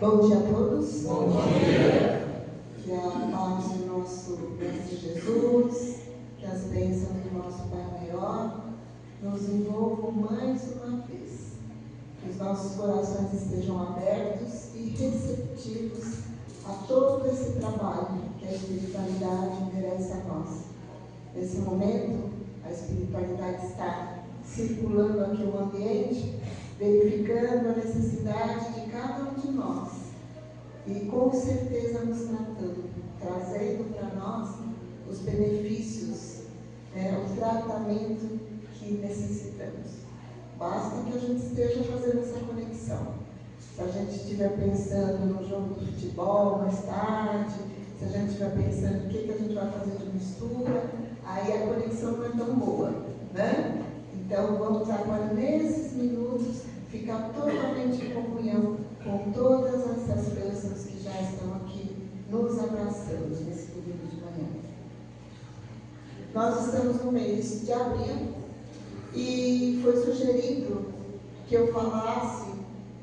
Bom dia a todos. Bom dia. Que a paz do nosso Mestre Jesus, que as bênçãos do nosso Pai Maior nos envolvam mais uma vez. Que os nossos corações estejam abertos e receptivos a todo esse trabalho que a espiritualidade merece a nós. Nesse momento, a espiritualidade está circulando aqui o ambiente, verificando a necessidade de cada um de nós e com certeza nos trazendo para nós os benefícios, o tratamento que necessitamos. Basta que a gente esteja fazendo essa conexão. Se a gente estiver pensando no jogo do futebol mais tarde, se a gente estiver pensando o que a gente vai fazer de mistura, aí a conexão não é tão boa, né? Então, vamos agora, nesses minutos, ficar totalmente em comunhão com todas essas bênçãos que já estão aqui nos abraçando nesse domingo de manhã. Nós estamos no mês de abril e foi sugerido que eu falasse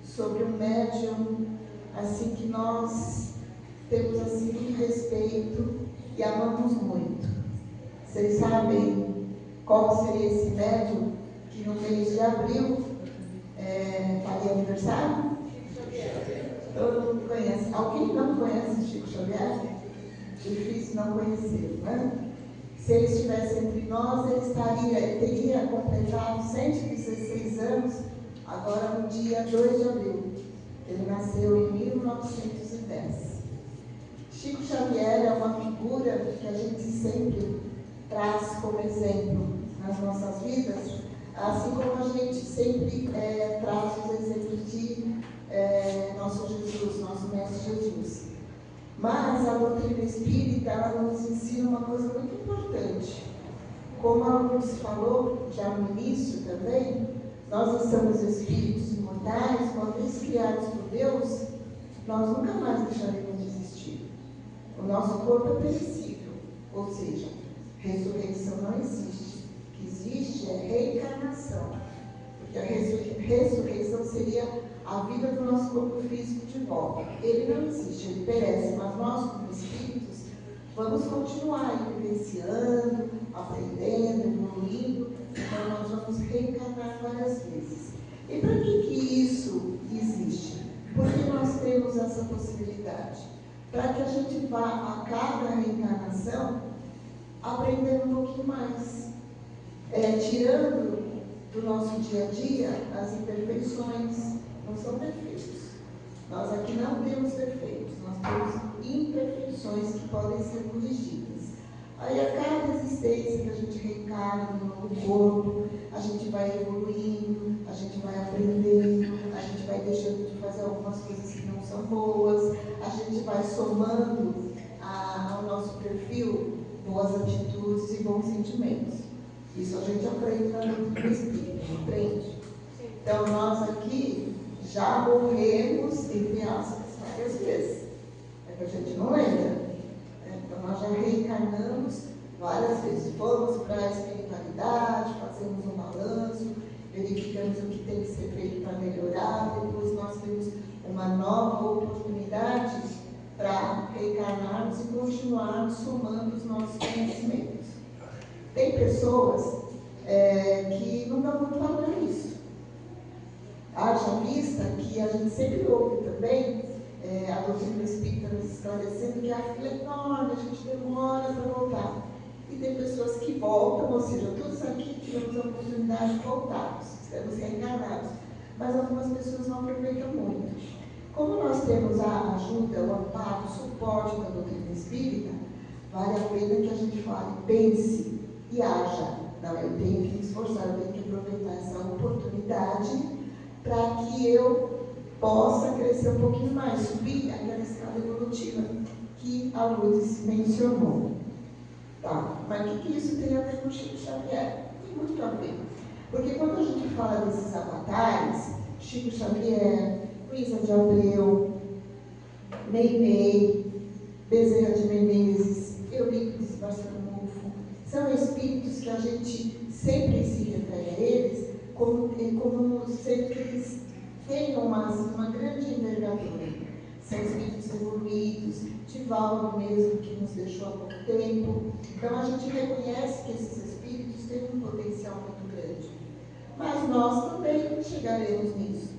sobre um médium assim que nós temos assim muito respeito e amamos muito. Vocês sabem qual seria esse médium que no mês de abril faria aniversário? Todo mundo conhece. Alguém não conhece Chico Xavier? Difícil não conhecer, né? Se ele estivesse entre nós, ele teria completado 116 anos, agora no dia 2 de abril. Ele nasceu em 1910. Chico Xavier é uma figura que a gente sempre traz como exemplo nas nossas vidas, assim como a gente sempre traz os exemplos de nosso Jesus, nosso Mestre Jesus. Mas a doutrina espírita, ela nos ensina uma coisa muito importante. Como a Lourdes falou, já no início também, nós somos espíritos imortais, uma vez criados por Deus, nós nunca mais deixaremos de existir. O nosso corpo é perecível, ou seja, ressurreição não existe. O que existe é reencarnação, porque a ressurreição seria a vida do nosso corpo físico de volta. Ele não existe, ele perece, mas nós, como espíritos, vamos continuar vivenciando, aprendendo, evoluindo, então nós vamos reencarnar várias vezes. E para que isso existe? Por que nós temos essa possibilidade? Para que a gente vá a cada reencarnação aprendendo um pouquinho mais, tirando do nosso dia a dia as imperfeições. Não são perfeitos. Nós aqui não temos defeitos, nós temos imperfeições que podem ser corrigidas. Aí a cada existência que a gente reencarna no novo corpo, a gente vai evoluindo, a gente vai aprendendo, a gente vai deixando de fazer algumas coisas que não são boas, a gente vai somando ao nosso perfil boas atitudes e bons sentimentos. Isso a gente aprende na doutrina espírita, aprende. Então nós aqui já morremos, entre aspas, várias vezes. É que a gente não lembra. Então nós já reencarnamos várias vezes. Fomos para a espiritualidade, fazemos um balanço, verificamos o que tem que ser feito para melhorar, depois nós temos uma nova oportunidade para reencarnarmos e continuarmos somando os nossos conhecimentos. Tem pessoas que não dão muito valor nisso. Haja vista que a gente sempre ouve também a doutrina espírita nos esclarecendo que a fila é enorme, a gente demora para voltar. E tem pessoas que voltam, ou seja, todos aqui tivemos a oportunidade de voltarmos, estamos reencarnados, mas algumas pessoas não aproveitam muito. Como nós temos a ajuda, o amparo, o suporte da doutrina espírita, vale a pena que a gente fale, pense e haja. Não, eu tenho que me esforçar, eu tenho que aproveitar essa oportunidade para que eu possa crescer um pouquinho mais, subir aquela escala evolutiva que a Lourdes mencionou. Tá, mas o que isso tem a ver com Chico Xavier? Tem muito a ver. Porque quando a gente fala desses avatares, Chico Xavier, Luísa de Abreu, Meimei, Bezerra de Menezes, Eurípides Barçanufo, são espíritos que a gente sempre se refere a eles como sendo que eles têm uma grande envergadura. são espíritos evoluídos, Divaldo mesmo, que nos deixou há pouco tempo. Então a gente reconhece que esses espíritos têm um potencial muito grande. Mas nós também chegaremos nisso.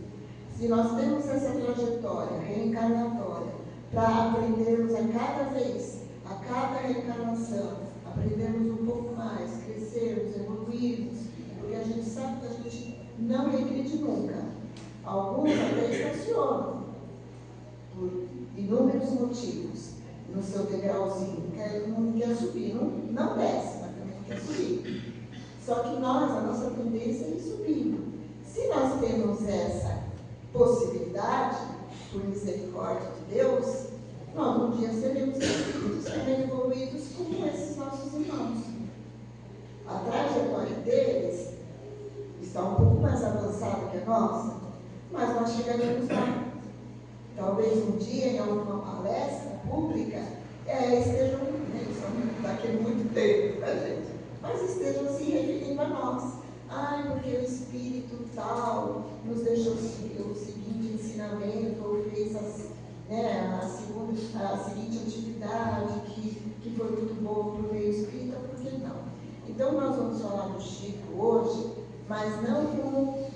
Se nós temos essa trajetória reencarnatória para aprendermos a cada vez, a cada reencarnação, aprendermos um pouco mais, crescermos, evoluirmos, porque a gente sabe que a gente não regride nunca. Alguns até estacionam, por inúmeros motivos, no seu degrauzinho, não quer subir, não desce, mas também não quer subir. Só que nós, a nossa tendência é ir subindo. Se nós temos essa possibilidade, por misericórdia de Deus, nós um dia seremos espíritos também evoluídos como esses nossos irmãos. A trajetória deles está um pouco mais avançada que a nossa, mas nós chegaremos lá. Talvez um dia, em alguma palestra pública, estejam, daqui a muito tempo para a gente, mas estejam se referindo a nós. Porque o Espírito tal nos deixou o seguinte ensinamento, ou fez a seguinte atividade que foi muito boa para o meio espírita, por que não? Então nós vamos falar do Chico hoje, mas não como,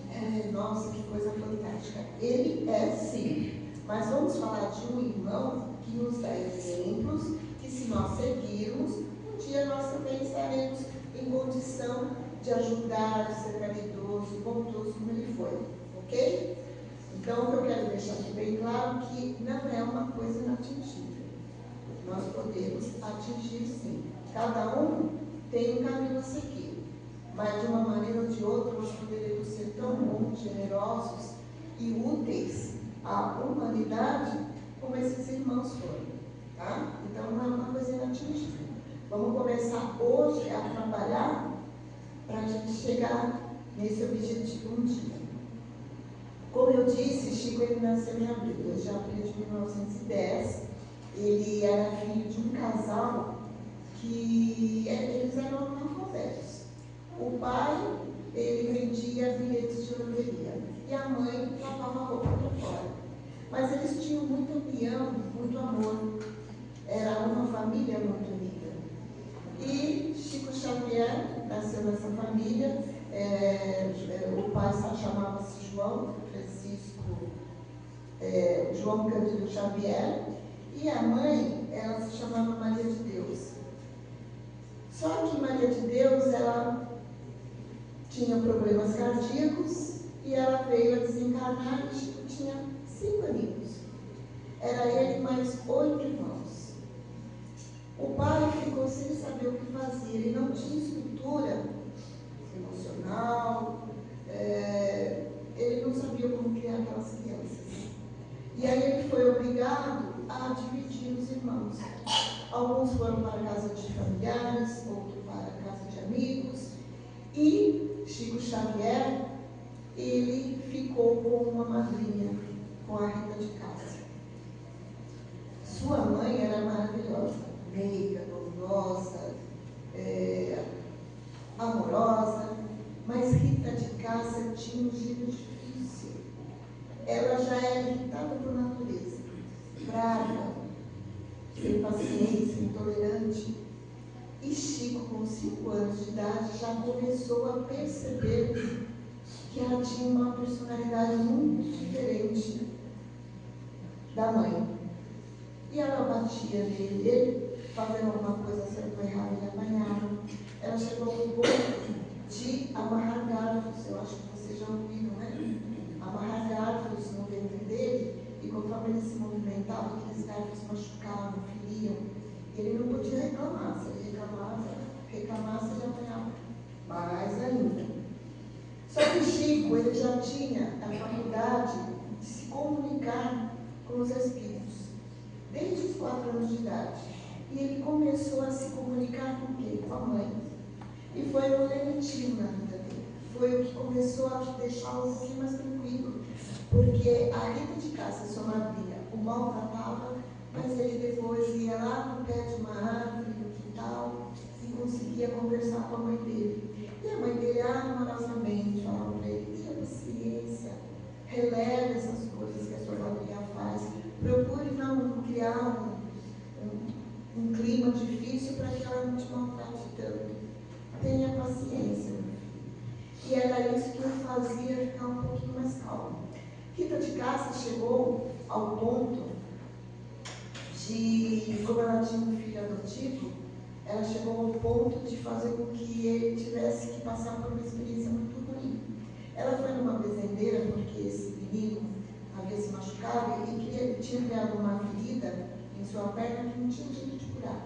nossa, que coisa fantástica. Ele é sim, mas vamos falar de um irmão que nos dá exemplos, que se nós seguirmos, um dia nós também estaremos em condição de ajudar, de ser caridoso, bondoso como ele foi, ok? Então, o que eu quero deixar aqui bem claro que não é uma coisa inatingível. Nós podemos atingir sim. Cada um tem um caminho a seguir, mas de uma maneira ou de outra nós poderemos ser tão bons, generosos e úteis à humanidade como esses irmãos foram, tá? Então, não é uma coisa inatingível. Vamos começar hoje a trabalhar para a gente chegar nesse objetivo um dia. Como eu disse, Chico ele nasceu em abril, 2 de abril de 1910. Ele era filho de um casal que eles eram analfabetos. O pai, ele vendia bilhetes de loteria e a mãe lavava roupa para fora. Mas eles tinham muita união, muito amor. Era uma família muito unida. E Chico Xavier nasceu nessa família. O pai chamava-se João Francisco, João Cândido Xavier, e a mãe, ela se chamava Maria de Deus. Só que Maria de Deus, ela tinha problemas cardíacos e ela veio a desencarnar e Chico tinha 5 aninhos. Era ele mais 8 irmãos. O pai ficou sem saber o que fazer, ele não tinha estrutura emocional, ele não sabia como criar aquelas crianças. E aí ele foi obrigado a dividir os irmãos. Alguns foram para a casa de familiares, outros para a casa de amigos, e Chico Xavier, ele ficou com uma madrinha, com a Rita de Cássia. Sua mãe era maravilhosa, meiga, bondosa, amorosa, mas Rita de Cássia tinha um gênio difícil. Ela já era irritada por natureza, brava, sem paciência, intolerante. E Chico, com 5 anos de idade, já começou a perceber que ela tinha uma personalidade muito diferente da mãe. E ela batia nele, ele fazendo alguma coisa certa ou errada, ele apanhava. Ela chegou ao ponto de amarrar garfos, eu acho que vocês já ouviram, né? Amarrar garfos no ventre dele, e conforme ele se movimentava, aqueles garfos machucavam, feriam. E ele não podia reclamar, se ele reclamasse, ele apanhava mais ainda. Só que Chico, ele já tinha a faculdade de se comunicar com os espíritos, desde os 4 anos de idade. E ele começou a se comunicar com quem? Com a mãe. E foi o lenitivo na vida dele. Foi o que começou a deixá-lo um pouquinho mais tranquilo. Porque a Rita de Cássia, sua madrinha, o maltratava, mas ele depois ia lá no pé de uma árvore, no quintal, e conseguia conversar com a mãe dele. E a mãe dele, amorosamente, falava para ele: tenha paciência, releve essas coisas que a sua madrinha faz, procure era isso que eu fazia ficar um pouquinho mais calma. Rita de Cássia chegou ao ponto de, como ela tinha um filho adotivo, ela chegou ao ponto de fazer com que ele tivesse que passar por uma experiência muito ruim. Ela foi numa bezendeira porque esse menino havia se machucado e tinha criado uma ferida em sua perna que não tinha jeito de curar.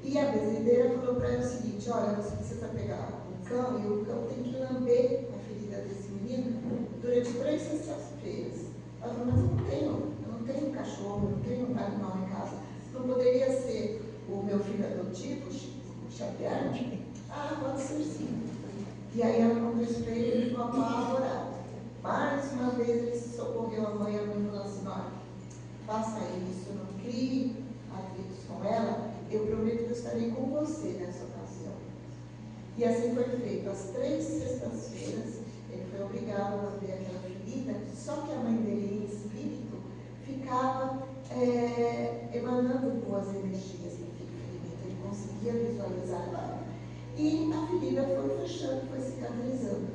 E a bezendeira falou para ela o seguinte: olha, você precisa pegar um cão e o cão tem que lamber a ferida desse menino durante 3 sextas-feiras. Ela falou: mas eu não tenho cachorro, eu não tenho animal em casa. Não poderia ser o meu filho adotivo, o Xavier? Ah, pode ser sim. E aí ela contou isso para ele, ele ficou apavorado. Mais uma vez ele se socorreu à mãe, a mãe falou assim: olha, faça isso, não crie atritos com ela, eu prometo que eu estarei com você nessa ocasião. E assim foi feito. Às 3 sextas-feiras, ele foi obrigado a ver aquela ferida, só que a mãe dele, em espírito, ficava emanando boas energias daquele ferimento. Ele conseguia visualizar ela. E a ferida foi fechando, foi cicatrizando,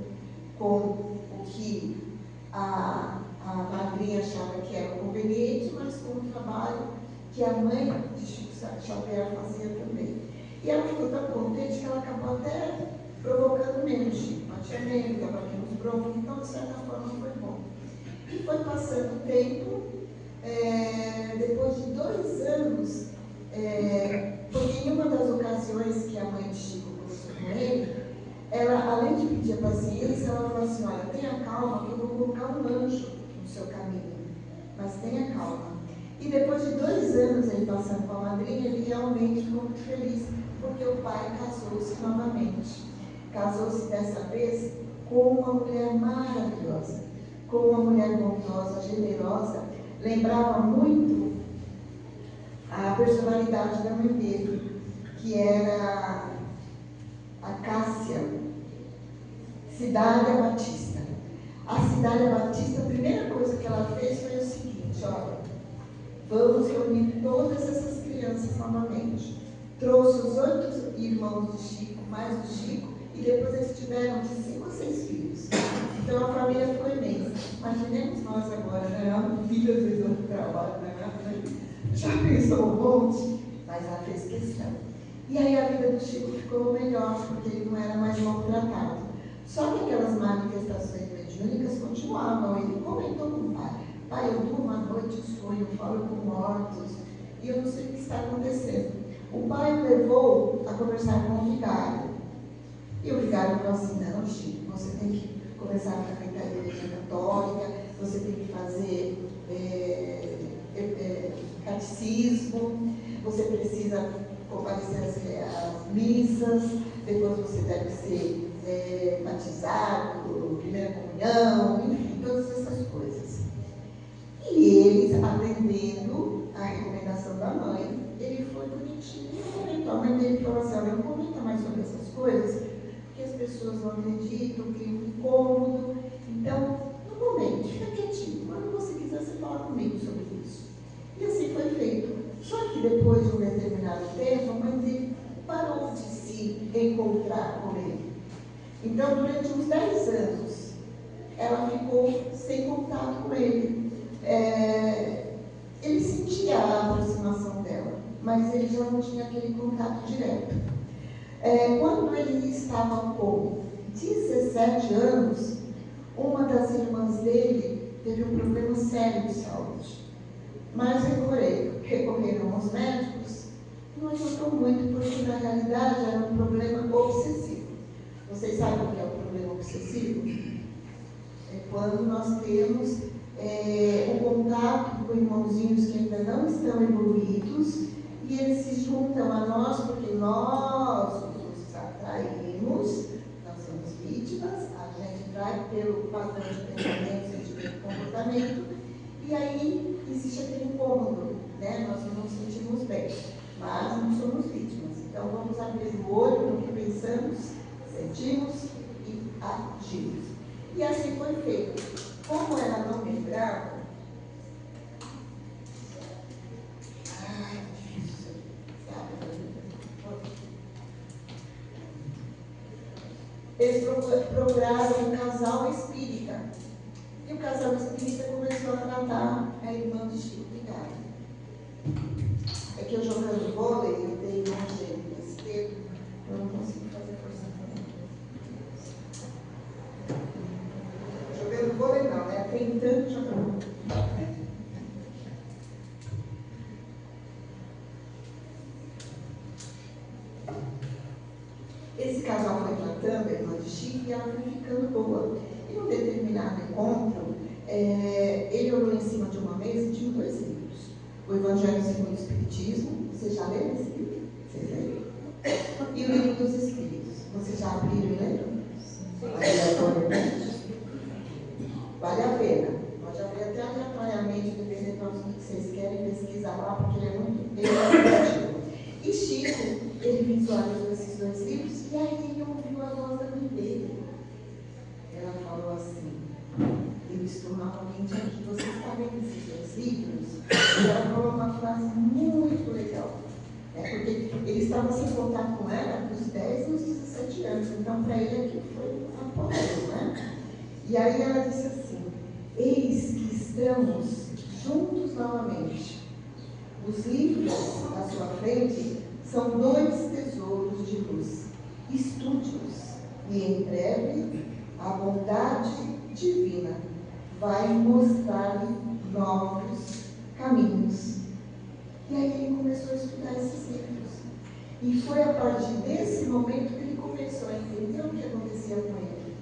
com o que a madrinha achava que era conveniente, mas com o trabalho que a mãe de Chico Xavier fazia também. E ela ficou tão contente que ela acabou até provocando menos Chico, batia menos, estava aqui nos broncos, então de certa forma foi bom. E foi passando o tempo, depois de 2 anos, porque em uma das ocasiões que a mãe de Chico conversou com ele, ela, além de pedir a paciência, ela falou assim: olha, tenha calma que eu vou colocar um anjo no seu caminho, mas tenha calma. E depois de 2 anos ele passando com a madrinha, ele realmente ficou muito feliz, porque o pai casou-se novamente. Casou-se dessa vez com uma mulher maravilhosa, com uma mulher bondosa, generosa, lembrava muito a personalidade da mãe dele, que era a Cássia Cidália Batista. A Cidália Batista, a primeira coisa que ela fez foi o seguinte: olha, vamos reunir todas essas crianças novamente. Trouxe os 8 irmãos do Chico, mais do Chico, e depois eles tiveram de 5 a 6 filhos. Então a família ficou imensa. Imaginemos nós agora, né? Filho às vezes do trabalho, né? Já pensou um monte, mas ela fez questão. E aí a vida do Chico ficou melhor, porque ele não era mais maltratado. Só que aquelas manifestações mediúnicas continuavam. Ele comentou com o pai: pai, eu durmo à noite, sonho, eu falo com mortos, e eu não sei o que está acontecendo. O pai o levou a conversar com o vigário. E o vigário falou assim: não, Chico, você tem que começar a frequentar a igreja católica, você tem que fazer catecismo, você precisa comparecer às missas, depois você deve ser batizado, primeira comunhão, enfim, todas essas coisas. E eles, atendendo a recomendação da mãe, ele foi bonitinho e comentou. A mãe dele falou assim: olha, não comenta mais sobre essas coisas, porque as pessoas não acreditam, cria um incômodo. Então, não comente, fica quietinho. Quando você quiser, você fala comigo sobre isso. E assim foi feito. Só que depois de um determinado tempo, a mãe dele parou de se encontrar com ele. Então, durante uns 10 anos, ela ficou sem contato com ele. Ele sentia a aproximação dela, mas ele já não tinha aquele contato direto. Quando ele estava com 17 anos, uma das irmãs dele teve um problema sério de saúde. Mas recorreram aos médicos, não adiantou muito, porque na realidade era um problema obsessivo. Vocês sabem o que é o problema obsessivo? É quando nós temos um contato com irmãozinhos que ainda não estão evoluídos e eles se juntam a nós porque nós os atraímos, nós somos vítimas, a gente trai pelo padrão de pensamento, sentimento e comportamento, e aí existe aquele incômodo, né? Nós não nos sentimos bem, mas não somos vítimas. Então vamos abrir o olho no que pensamos, sentimos e agimos. E assim foi feito. Como ela não lembrava, eles procuraram um casal espírita. E o casal espírita começou a tratar a irmã de Chico Vigário. É que eu jogando vôlei, eu dei um jeito nesse dedo, eu não consigo fazer força também. Jogando vôlei não, né? Tentando jogar vôlei. Esse casal foi tratando a irmã de Chico e ela foi ficando boa. E num determinado encontro, ele olhou em cima de uma mesa e tinha 2 livros. O Evangelho segundo o Espiritismo, vocês já leram esse livro? Vocês leram? E o Livro dos Espíritos. Vocês já abriram e leram? Vale a pena. Pode abrir até aleatoriamente, dependendo do que vocês querem pesquisar lá, porque ele é muito bem. E Chico, ele visualizou esses 2 livros e aí ele ouviu a voz da mãe dele. Ela falou assim: eu estou novamente aqui, você está vendo esses 2 livros? E ela falou uma frase muito legal, porque ele estava sem contato com ela dos 10 aos 17 anos, então para ele aquilo foi apoio, né? E aí ela disse assim: eis que estamos juntos novamente. Os livros à sua frente são 2 tesouros de luz. Estude-os e em breve a bondade divina vai mostrar-lhe novos caminhos. E aí ele começou a estudar esses livros. E foi a partir desse momento que ele começou a entender o que acontecia com ele.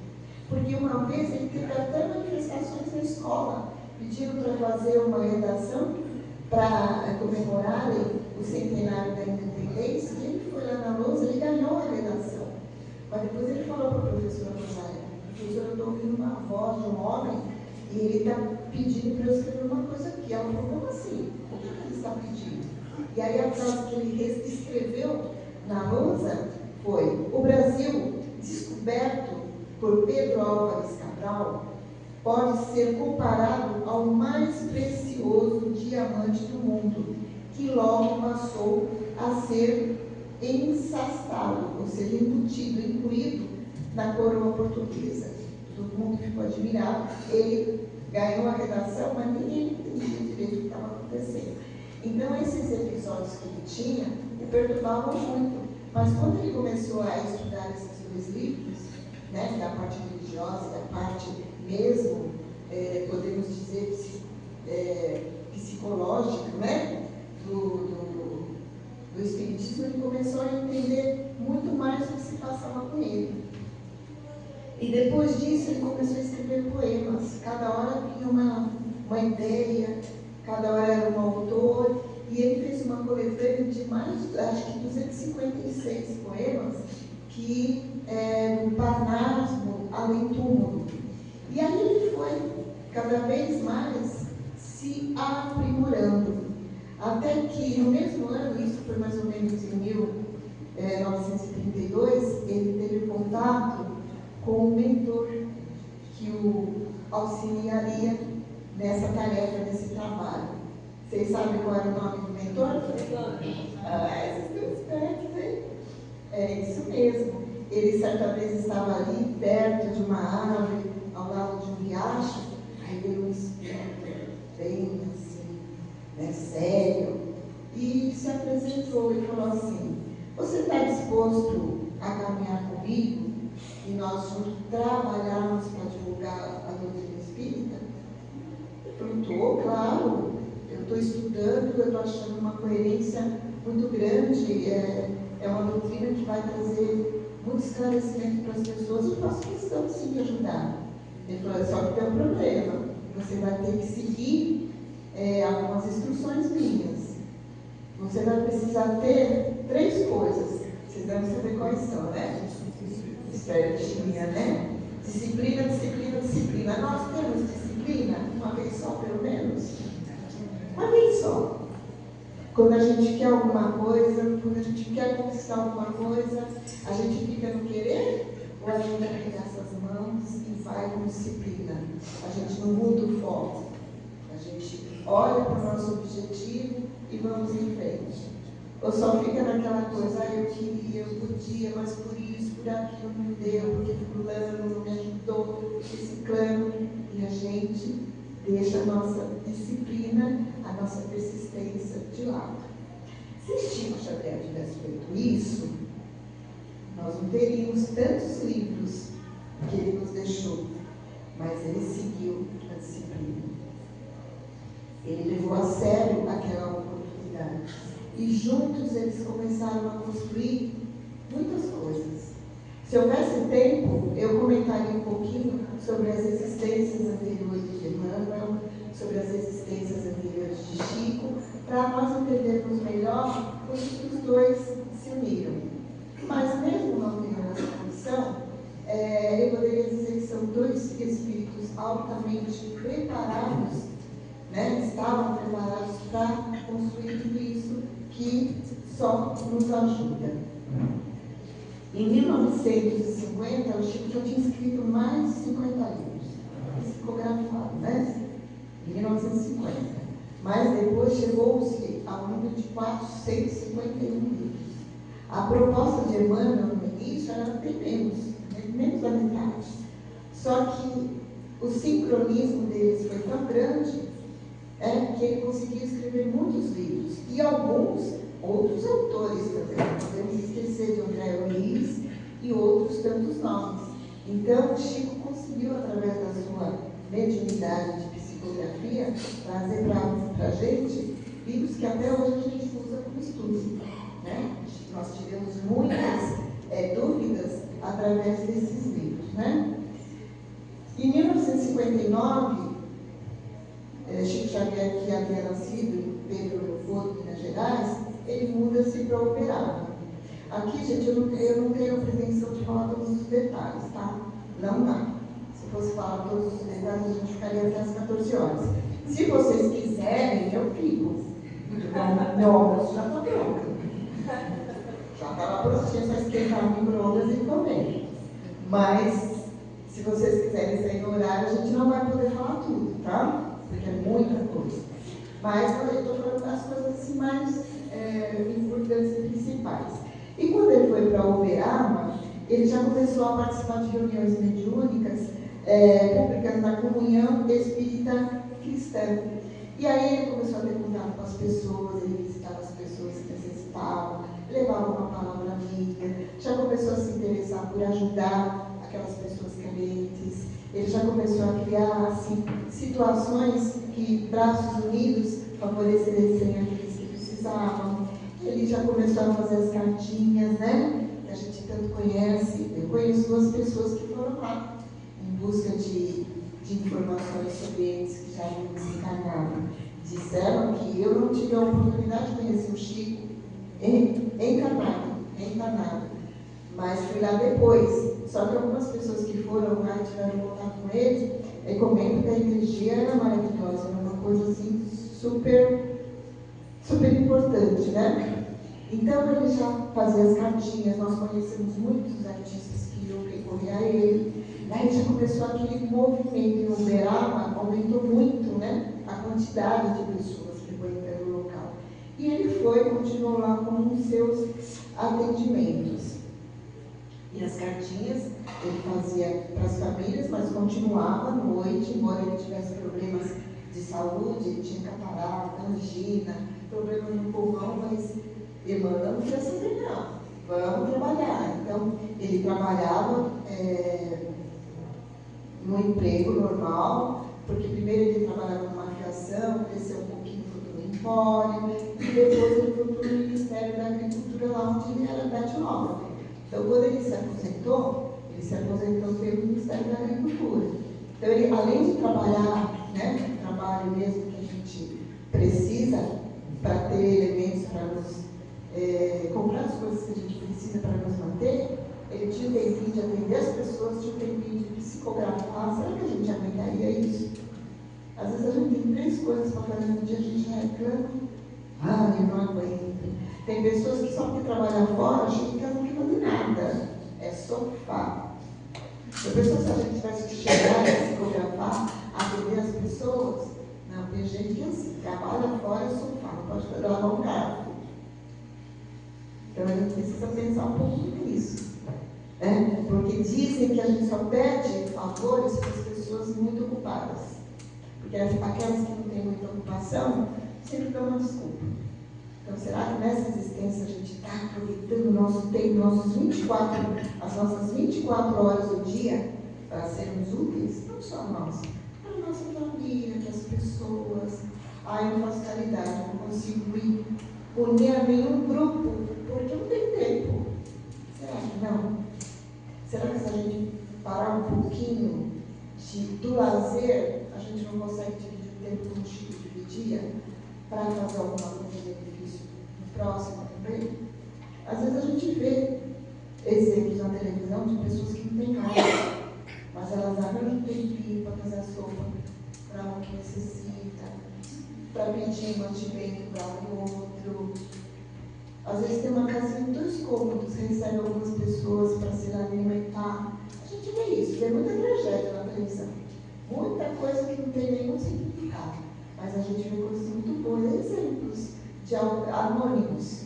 Porque uma vez ele teve até manifestações na escola, pedindo para fazer uma redação para comemorarem o centenário da independência, e ele foi lá na lousa, ele ganhou a redação. Mas depois ele falou para a professora Rosália: professora, eu estou ouvindo uma voz de um homem e ele está pedindo para eu escrever uma coisa aqui. Ela falou: como assim? O que ele está pedindo? E aí a frase que ele escreveu na lousa foi: o Brasil, descoberto por Pedro Álvares Cabral, pode ser comparado ao mais precioso diamante do mundo, que logo passou a ser ensastado, ou seja, embutido, incluído na coroa portuguesa. Todo mundo ficou admirado. Ele ganhou a redação, mas ninguém entendia direito o que estava acontecendo. Então, esses episódios que ele tinha o perturbavam muito. Mas quando ele começou a estudar esses 2 livros, né, da parte religiosa, da parte mesmo, podemos dizer, psicológica, né, do Espiritismo, ele começou a entender muito mais o que se passava com ele. E depois disso ele começou a escrever poemas. Cada hora vinha uma ideia, cada hora era um autor, e ele fez uma coletânea de mais, acho que 256 poemas, que é do Parnasmo além túmulo. E aí ele foi cada vez mais se aprimorando, até que no mesmo ano, isso foi mais ou menos em 1932, ele teve contato com um mentor que o auxiliaria nessa tarefa, nesse trabalho. Vocês sabem qual era o nome do mentor? Vocês estão espertos, hein? É isso mesmo. Ele certa vez estava ali perto de uma árvore, ao lado de um riacho, aí veio um espírito bem assim, né, sério, e se apresentou e falou assim: você está disposto a caminhar comigo e nós juntos trabalharmos para divulgar a doutrina espírita? Ele falou: estou, claro, eu estou estudando, eu estou achando uma coerência muito grande, é uma doutrina que vai trazer muito esclarecimento para as pessoas, eu faço questão sim de ajudar. Ele falou: só que tem um problema, você vai ter que seguir algumas instruções minhas. Você vai precisar ter 3 coisas, vocês devem saber quais são, né? Espertinha, né? Disciplina, disciplina, disciplina. Nós temos disciplina uma vez só, pelo menos. Uma vez só. Quando a gente quer alguma coisa, quando a gente quer conquistar alguma coisa, a gente fica no querer ou a gente arregaça as mãos e vai com disciplina. A gente não muda o foco. A gente olha para o nosso objetivo e vamos em frente. Ou só fica naquela coisa: eu queria, eu podia, mas por isso, daqui não me deu, porque fulano não me ajudou, porque ciclano. E a gente deixa a nossa disciplina, a nossa persistência de lado. Se Chico Xavier tivesse feito isso, nós não teríamos tantos livros que ele nos deixou, mas ele seguiu a disciplina. Ele levou a sério aquela oportunidade. E juntos eles começaram a construir muitas coisas. Se houvesse tempo, eu comentaria um pouquinho sobre as existências anteriores de Emmanuel, sobre as existências anteriores de Chico, para nós entendermos melhor como que os dois se uniram. Mas mesmo não tendo essa condição, eu poderia dizer que são dois espíritos altamente preparados, né? Estavam preparados para construir tudo isso que só nos ajuda. Em 1950, o Chico já tinha escrito mais de 50 livros, psicografados, né? Em 1950. Mas depois chegou-se ao número de 451 livros. A proposta de Emmanuel no início era bem menos da metade. Só que o sincronismo deles foi tão grande que ele conseguiu escrever muitos livros. E alguns outros autores também. Não podemos esquecer de André Luiz e outros tantos nomes. Então, Chico conseguiu, através da sua mediunidade de psicografia, trazer para a gente livros que até hoje a gente usa como estudo. Né? Nós tivemos muitas dúvidas através desses livros. Né? Em 1959, Chico Xavier, que havia nascido em Pedro Leopoldo, Minas Gerais, ele muda-se para Uberaba. Aqui, gente, eu não tenho a pretensão de falar todos os detalhes, tá? Não dá. Se fosse falar todos os detalhes, a gente ficaria até as 14 horas. Se vocês quiserem, eu fico. Meu almoço já está pronto. Já estava prontinho, só esquentar o micro-ondas e comer. Mas, se vocês quiserem sair no horário, a gente não vai poder falar tudo, tá? Porque é muita coisa. Mas eu estou falando das coisas assim mais importantes e principais. E quando ele foi para Uberaba, ele já começou a participar de reuniões mediúnicas públicas na comunhão espírita cristã. E aí ele começou a ter contato com as pessoas, ele visitava as pessoas que necessitavam, levava uma palavra amiga, já começou a se interessar por ajudar aquelas pessoas carentes. Ele já começou a criar assim, situações que braços unidos favorecessem aqueles que precisavam. Ele já começou a fazer as cartinhas, né? Que a gente tanto conhece. Eu conheço duas pessoas que foram lá em busca de informações sobre eles que já haviam desencarnado. Disseram que eu não tive a oportunidade de conhecer o Chico encarnado. Mas fui lá depois. Só que algumas pessoas que foram lá e tiveram contato com ele, comentam que a energia era maravilhosa, era uma coisa assim super importante, né? Então ele já fazia as cartinhas, nós conhecemos muitos artistas que iam recorrer a ele. Aí já começou aquele movimento em Uberaba, aumentou muito, né? A quantidade de pessoas frequentando o local. E ele continuou lá com os seus atendimentos. E as cartinhas ele fazia para as famílias, mas continuava à noite, embora ele tivesse problemas de saúde, ele tinha catarata, angina, problemas no pulmão, mas Emmanuel não queria saber não, vamos trabalhar. Então, ele trabalhava no emprego normal, porque primeiro ele trabalhava numa fiação, cresceu um pouquinho, foi para o Empório, e depois ele foi para o Ministério da Agricultura, lá onde ele era datilógrafo. Então, quando ele se aposentou pelo Ministério da Agricultura. Então, ele, além de trabalhar, né, o trabalho mesmo que a gente precisa para ter elementos para nos comprar as coisas que a gente precisa para nos manter, ele tinha um tempinho de atender as pessoas, tinha um tempinho de psicografar. Será que a gente aguentaria isso? Às vezes a gente tem 3 coisas para fazer no dia, a gente já reclama. Eu não aguento. Tem pessoas que só porque trabalham fora acham que elas não querem fazer nada. É sofá. A pessoa, se a gente tivesse que chegar e psicografar, atender as pessoas, não, tem gente que assim, trabalha fora é sofá, não pode lavar um carro. Então a gente precisa pensar um pouco nisso. né? Porque dizem que a gente só pede favores para as pessoas muito ocupadas. Porque aquelas que não têm muita ocupação sempre dão uma desculpa. Então, será que nessa existência a gente está aproveitando o nosso tempo, as nossas 24 horas do dia para sermos úteis? Não só nós, para a nossa família, para as pessoas. Eu não faço caridade, eu não consigo ir unir a nenhum grupo, porque não tem tempo. Será que não? Será que se a gente parar um pouquinho do lazer, a gente não consegue dividir o tempo como o Chico dividia, para fazer alguma coisa de benefício no próximo também? Às vezes a gente vê exemplos na televisão de pessoas que não têm nada, mas elas arranjam um tempinho para fazer a sopa para um que necessita, para pedir mantimento para o outro. Às vezes tem uma casinha em 2 cômodos, recebe algumas pessoas para se alimentar. A gente vê isso, vê muita tragédia na televisão. Muita coisa que não tem nenhum significado. Mas a gente vê coisas muito boas, exemplos de anônimos.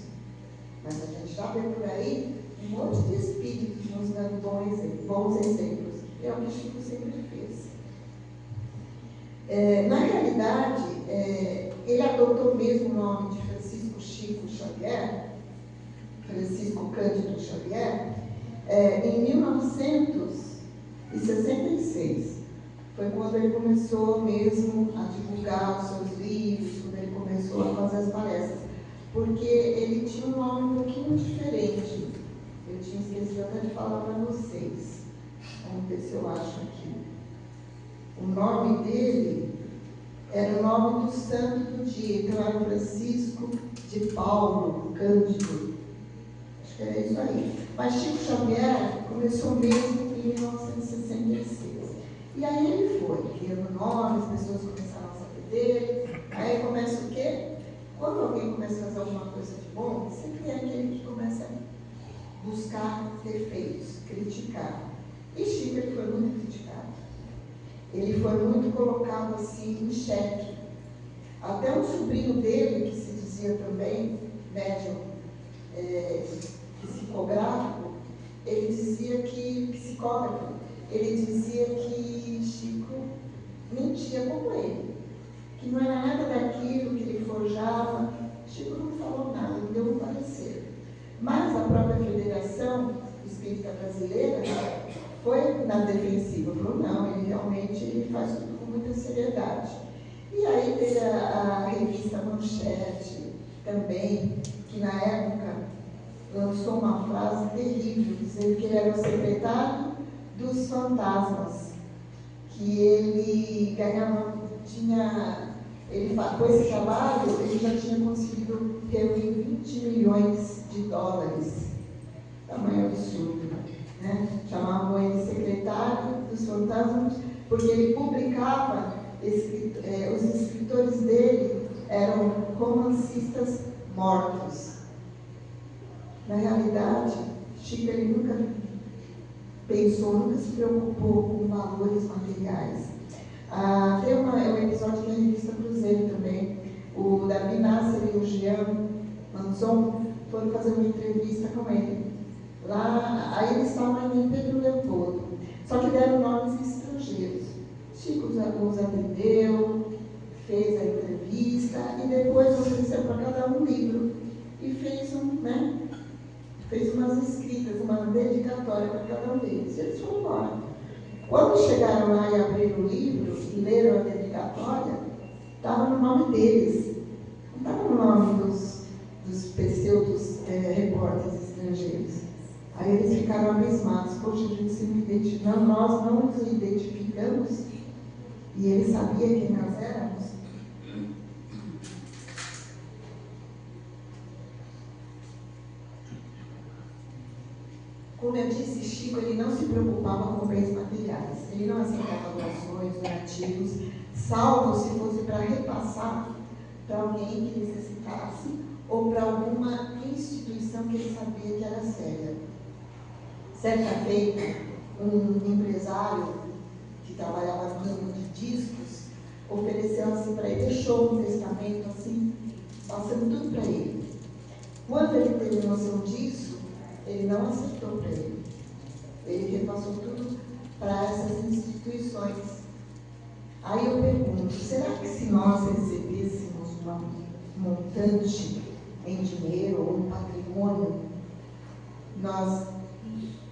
Mas a gente já vê por aí um monte de espíritos nos dando bons exemplos. É o que Chico sempre fez. Na realidade, ele adotou mesmo o nome de Francisco Chico Xavier, Francisco Cândido Xavier, em 1966. Foi quando ele começou mesmo a divulgar os seus livros, quando ele começou a fazer as palestras. Porque ele tinha um nome um pouquinho diferente. Eu tinha esquecido até de falar para vocês. Vamos ver se eu acho aqui. O nome dele era o nome do santo do dia. Então era Francisco de Paulo Cândido. Acho que era isso aí. Mas Chico Xavier começou mesmo em 1966. E aí ele foi criando nome, as pessoas começaram a saber dele. Aí começa o quê? Quando alguém começa a fazer alguma coisa de bom, sempre é aquele que começa a buscar defeitos, criticar. E Chico, ele foi muito criticado. Ele foi muito colocado assim em xeque. Até um sobrinho dele, que se dizia também médium psicográfico, ele dizia que, psicógrafo, ele dizia que Chico mentia como ele, que não era nada daquilo que ele forjava. Chico não falou nada, não deu um parecer. Mas a própria Federação Espírita Brasileira foi na defensiva, falou, não, ele realmente faz tudo com muita seriedade. E aí teve a revista Manchete também, que na época lançou uma frase terrível, dizendo que ele era o secretário dos fantasmas, que ele ganhava, com esse trabalho, ele já tinha conseguido reunir 20 milhões de dólares. Tamanho absurdo, né? Chamavam ele secretário dos fantasmas, porque ele publicava, os escritores dele eram romancistas mortos. Na realidade, Chico ele nunca pensou, nunca se preocupou com valores materiais. Tem um episódio que é a revista Cruzeiro também. O Davi Nasser e o Jean Manzon foram fazer uma entrevista com ele. Lá, aí eles estavam em Pedro Leopoldo, só que deram nomes estrangeiros. Chico os atendeu, fez a entrevista e depois ofereceu para cada um livro e fez fez umas escritas, uma dedicatória para cada um deles. E eles foram embora. Quando chegaram lá e abriram o livro e leram a dedicatória, estava no nome deles, não estava no nome dos pseudos repórteres estrangeiros. Aí eles ficaram abismados. Poxa, a gente se identifica. Não, nós não nos identificamos. E ele sabia quem nós éramos. Como eu disse, Chico ele não se preocupava com bens materiais. Ele não aceitava doações, donativos, salvo se fosse para repassar para alguém que necessitasse ou para alguma instituição que ele sabia que era séria. Certa feita, um empresário que trabalhava no ramo de discos ofereceu assim para ele, deixou um testamento assim, passando tudo para ele. Quando ele teve noção disso, ele não aceitou para ele. ele repassou tudo para essas instituições. Aí eu pergunto, será que se nós recebêssemos um montante em dinheiro ou um patrimônio, nós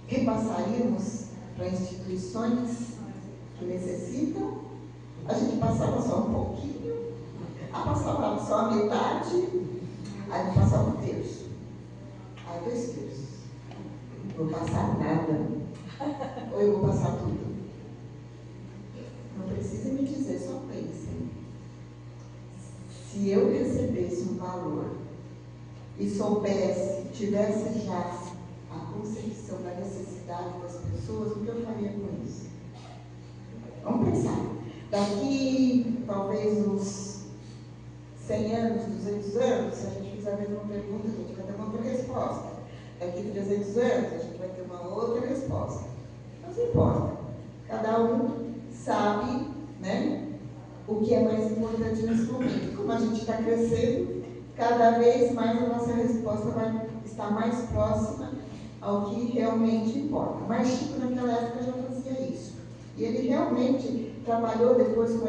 repassaríamos para instituições que necessitam? A gente passava só um pouquinho, passava só a metade, aí passava um terço, aí 2 terços. Não vou passar nada, ou eu vou passar tudo. Não precisa me dizer, só pensem. Se eu recebesse um valor e soubesse, tivesse já a concepção da necessidade das pessoas, o que eu faria com isso? Vamos pensar. Daqui, talvez, uns 100 anos, 200 anos, se a gente fizer a mesma pergunta, a gente vai ter uma outra resposta. Daqui 300 anos, a gente vai ter uma outra resposta. Não importa. Cada um sabe, né, o que é mais importante nesse momento. Como a gente está crescendo, cada vez mais a nossa resposta vai estar mais próxima ao que realmente importa. Mas Chico, naquela época, já fazia isso. E ele realmente trabalhou depois com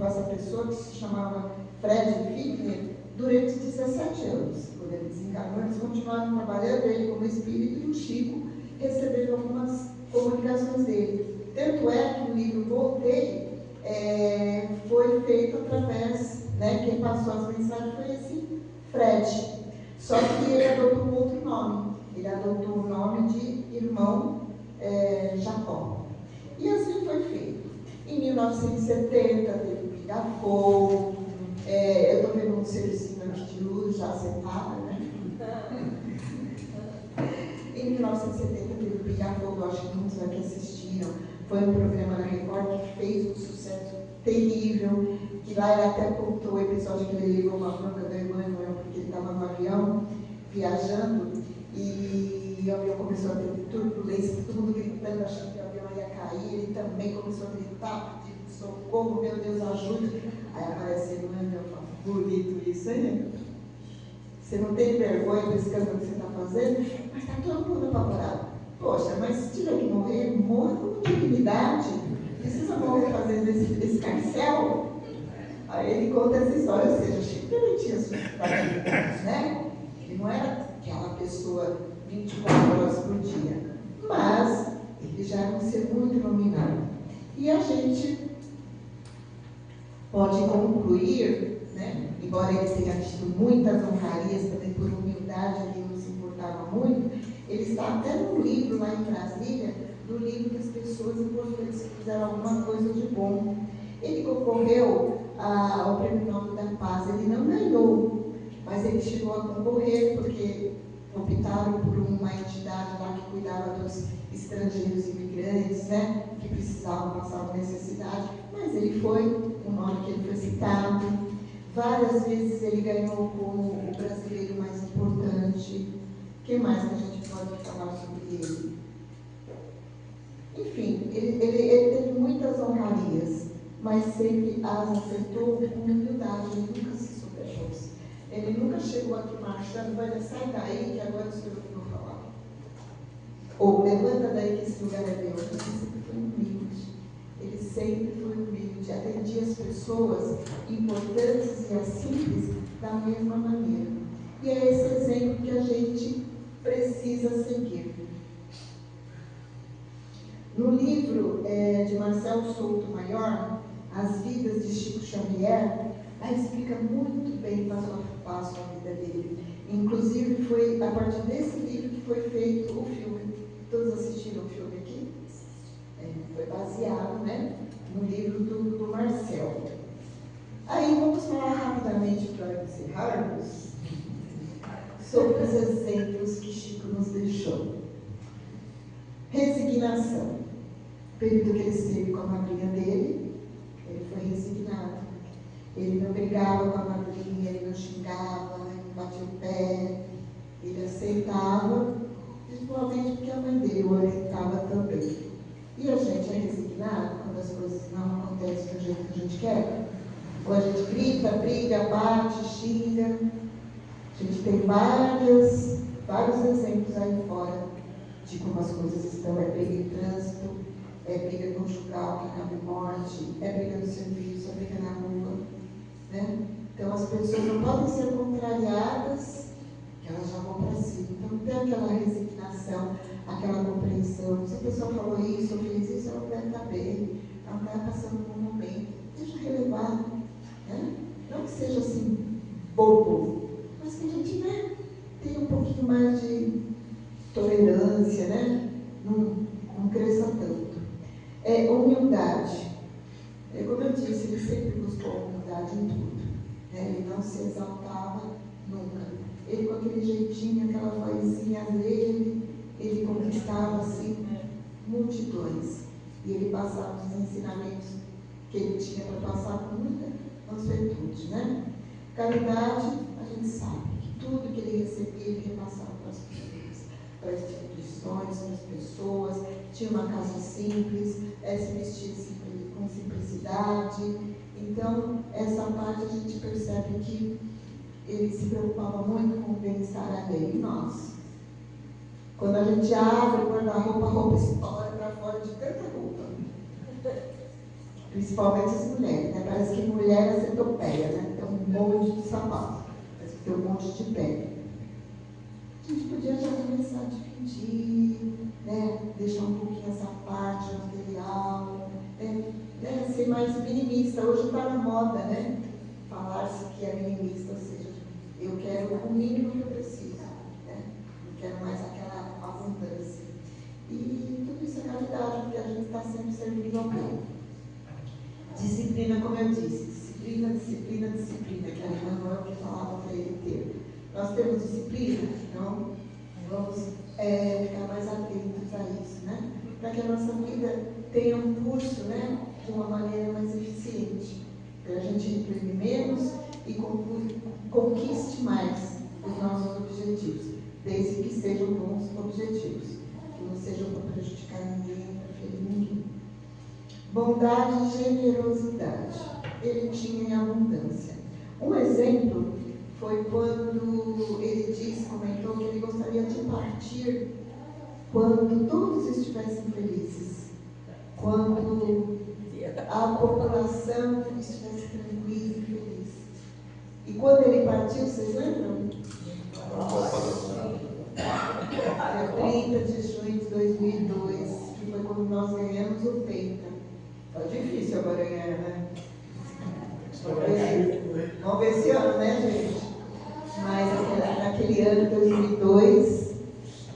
essa pessoa que se chamava Fred Fichtner durante 17 anos. Quando ele desencarnou, eles continuaram trabalhando, ele como espírito e o Chico recebendo algumas comunicações dele. Tanto é que o livro Voltei foi feito através, né, quem passou as mensagens foi esse Fred. Só que ele adotou um outro nome. Ele adotou o nome de irmão Jacó. E assim foi feito. Em 1970 teve o Pinga-Fogo. Eu estou vendo um servicinho aqui de luz já sentada, né? Em 1970 teve o Pinga-Fogo, acho que muitos aqui assistiram. Foi um programa na Record que fez um sucesso terrível, que lá ele até contou o episódio que ele levou uma bronca do Emmanuel, porque ele estava no avião, viajando, e o avião começou a ter turbulência, todo mundo gritando, achando que o avião ia cair, ele também começou a gritar, pedindo socorro, meu Deus, ajude. Aí aparece Emmanuel e fala, bonito isso, hein? Você não tem vergonha do escândalo que você está fazendo? Mas está todo mundo apavorado. Poxa, mas se tiver que morrer, morra com dignidade. Precisa morrer fazendo esse carcel? Aí ele conta essa história, ou seja, Chico também tinha suas fragilidades, né? Ele não era aquela pessoa 24 horas por dia, mas ele já era um ser muito iluminado. E a gente pode concluir, né? Embora ele tenha tido muitas honrarias, também por humildade, ele não se importava muito, ele está até no livro lá em Brasília, do livro das pessoas importantes que fizeram alguma coisa de bom. Ele concorreu ao Prêmio Nobel da Paz, ele não ganhou, mas ele chegou a concorrer porque optaram por uma entidade lá que cuidava dos estrangeiros imigrantes, né, que precisavam passar por necessidade, mas ele foi, o nome que ele foi citado. Várias vezes ele ganhou como o brasileiro mais importante. O que mais que a gente pode falar sobre ele? Enfim, ele teve muitas honrarias, mas sempre as aceitou com humildade, ele nunca se sobrepôs. Ele nunca chegou aqui marchando, olha, sai daí que agora sou eu que vou falar. Ou levanta daí que esse lugar é meu. Ele sempre foi humilde. Ele sempre foi humilde, atendia as pessoas importantes e as simples da mesma maneira. E é esse exemplo que a gente precisa seguir. No livro de Marcelo Souto Maior, As Vidas de Chico Xavier, aí explica muito bem passo a passo a vida dele. Inclusive, foi a partir desse livro que foi feito o filme. Todos assistiram o filme aqui? Foi baseado, né, no livro do Marcelo. Aí vamos falar rapidamente para encerrarmos sobre os exemplos que Chico nos deixou. Resignação. O período que ele esteve com a madrinha dele, ele foi resignado. Ele não brigava com a madrinha, ele não xingava, não batia o pé, ele aceitava, principalmente porque a mãe dele o orientava também. E a gente é resignado quando as coisas não acontecem do jeito que a gente quer? Ou a gente grita, briga, bate, xinga? A gente tem vários exemplos aí fora de como as coisas estão. É briga em trânsito, é briga conjugal que acaba em morte, é briga no serviço, é briga na rua, né? Então as pessoas não podem ser contrariadas, que elas já vão para cima. Então tem aquela resignação, aquela compreensão. Se a pessoa falou isso ou fez isso, ela deve estar bem, ela não está passando por um momento. Deixa relevar, né? Não que seja assim bobo, mas que a gente, né, tenha um pouquinho mais de tolerância, né? Não cresça tanto. Humildade. Como eu disse, ele sempre buscou humildade em tudo, né? Ele não se exaltava nunca. Ele, com aquele jeitinho, aquela vozinha dele, ele conquistava assim multidões. E ele passava os ensinamentos que ele tinha para passar com muita mansuetude, né? Caridade, a gente sabe que tudo que ele recebia, ele repassava para as pessoas, para as instituições, para as pessoas. Tinha uma casa simples, se vestia com simplicidade. Então, essa parte a gente percebe que ele se preocupava muito com o bem-estar alheio. E nós? Quando a gente abre o guarda-roupa, a roupa estoura para fora de tanta roupa. Principalmente as mulheres, né? Parece que mulher é centopeia, né? Tem um monte de sapato, parece que tem um monte de pele. A gente podia já começar a dividir, né? Deixar um pouquinho essa parte material, né? Ser mais minimista. Hoje está na moda, né? Falar-se que é minimista, ou seja, eu quero o mínimo que eu preciso, né? Não quero mais aquela abundância. E tudo isso é caridade, porque a gente está sempre servindo ao bem. Disciplina, como eu disse, disciplina, disciplina, disciplina, que a Emmanuel que falava para ele ter. Nós temos disciplina, então vamos ficar mais atentos a isso, né? Para que a nossa vida tenha um curso, né, de uma maneira mais eficiente, para a gente reprime menos e conquiste mais os nossos objetivos, desde que sejam bons objetivos, que não sejam para prejudicar ninguém, para ferir ninguém. Bondade e generosidade, ele tinha em abundância. Um exemplo foi quando ele comentou que ele gostaria de partir quando todos estivessem felizes, quando a população estivesse tranquila e feliz. E quando ele partiu, vocês lembram? Dia 30 de junho de 2002, que foi quando nós ganhamos o Penta. Tá difícil agora ganhar, né? Vamos ver esse ano, né, gente? Mas naquele ano, 2002,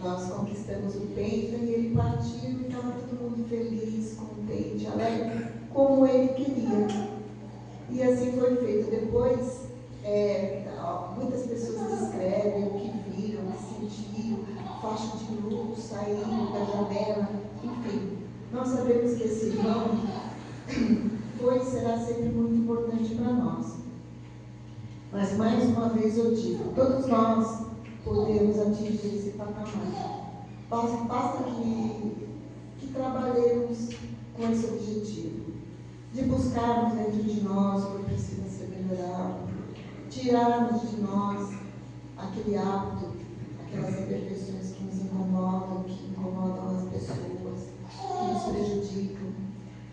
nós conquistamos o Penta e ele partiu e estava todo mundo feliz, contente, alegre, como ele queria. E assim foi feito. Depois, muitas pessoas descrevem o que viram, o que sentiram, faixa de luz saindo da janela, enfim. Nós sabemos que esse irmão foi e será sempre muito importante para nós. Mas, mais uma vez eu digo, todos nós podemos atingir esse patamar. Basta que trabalhemos com esse objetivo, de buscarmos dentro de nós o que precisa ser melhorado, tirarmos de nós aquele hábito, aquelas imperfeições que nos incomodam, que incomodam as pessoas, que nos prejudicam,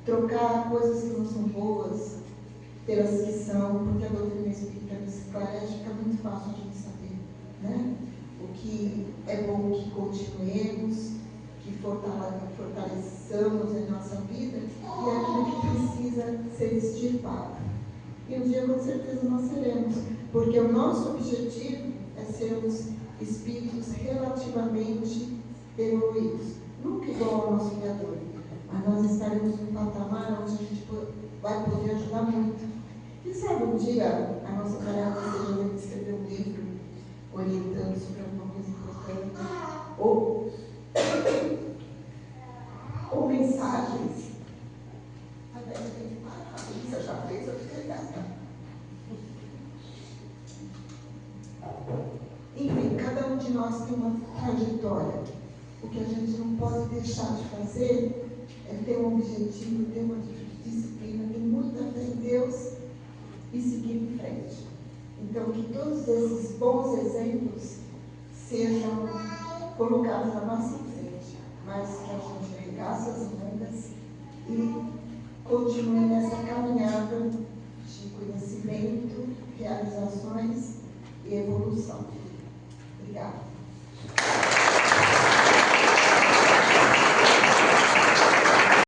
trocar coisas que não são boas pelas que são, porque a doutrina espírita nos esclarece, fica muito fácil a gente saber, né? O que é bom que continuemos, que fortaleçamos em nossa vida, e aquilo que precisa ser extirpado. E um dia, com certeza, nós seremos, porque o nosso objetivo é sermos espíritos relativamente evoluídos, nunca igual ao nosso Criador, mas nós estaremos num patamar onde a gente vai poder ajudar muito. Quem sabe um dia a nossa tarefa seja escrever um livro orientando sobre alguma coisa importante, ou mensagens. Até eu tenho que parar, você já fez, eu fiquei ligada. Enfim, cada um de nós tem uma trajetória. O que a gente não pode deixar de fazer é ter um objetivo, ter uma disciplina, ter muita fé em Deus e seguir em frente. Então, que todos esses bons exemplos sejam colocados na nossa frente. mas que a gente arregace as mangas e continue nessa caminhada de conhecimento, realizações e evolução. Obrigada.